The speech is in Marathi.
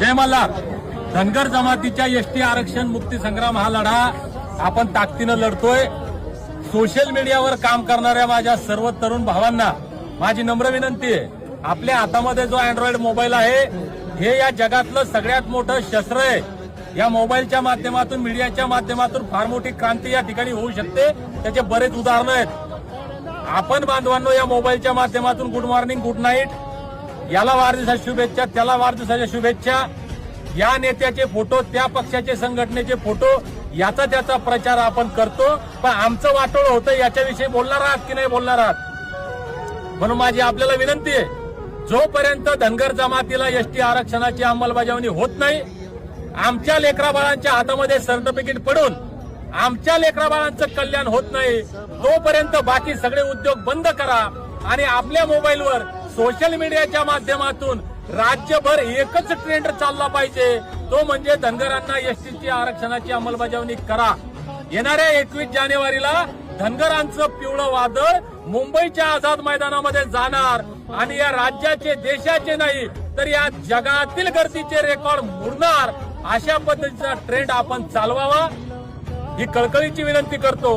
जय मल्हार. धनगर जमातीच्या एसटी आरक्षण मुक्ती संग्राम हा लढा आपण ताकदीनं लढतोय. सोशल मीडियावर काम करणाऱ्या माझ्या सर्व तरुण भावांना माझी नम्र विनंती आहे, आपल्या हातामध्ये जो अँड्रॉइड मोबाईल आहे हे या जगातलं सगळ्यात मोठं शस्त्र आहे. या मोबाईलच्या माध्यमातून, मीडियाच्या माध्यमातून फार मोठी क्रांती या ठिकाणी होऊ शकते. त्याचे बरेच उदाहरणं आहेत. आपण बांधवांनो या मोबाईलच्या माध्यमातून गुड मॉर्निंग, गुड नाईट, याला वाढदिवसाच्या शुभेच्छा, त्याला वाढदिवसाच्या शुभेच्छा, या नेत्याचे फोटो, त्या पक्षाचे, संघटनेचे फोटो, याचा त्याचा प्रचार आपण करतो. पण आमचं वाटोळ होतं याच्याविषयी बोलणार आहात की नाही बोलणार आहात? म्हणून माझी आपल्याला विनंती आहे, जोपर्यंत धनगर जमातीला एसटी आरक्षणाची अंमलबजावणी होत नाही, आमच्या लेकराबाळांच्या हातामध्ये सर्टिफिकेट पडून आमच्या लेकराबाळांचं कल्याण होत नाही, तोपर्यंत बाकी सगळे उद्योग बंद करा आणि आपल्या मोबाईलवर सोशल मीडियाच्या माध्यमातून राज्यभर एकच ट्रेंड चालला पाहिजे, तो म्हणजे धनगरांना एसटीची आरक्षणाची अंमलबजावणी करा. येणाऱ्या 21 जानेवारीला धनगरांचं पिवळं वादळ मुंबईच्या आझाद मैदानामध्ये जाणार आणि या राज्याचे, देशाचे नाही तर या जगातील गर्दीचे रेकॉर्ड मोडणार. अशा पद्धतीचा ट्रेंड आपण चालवावा ही कळकळीची विनंती करतो.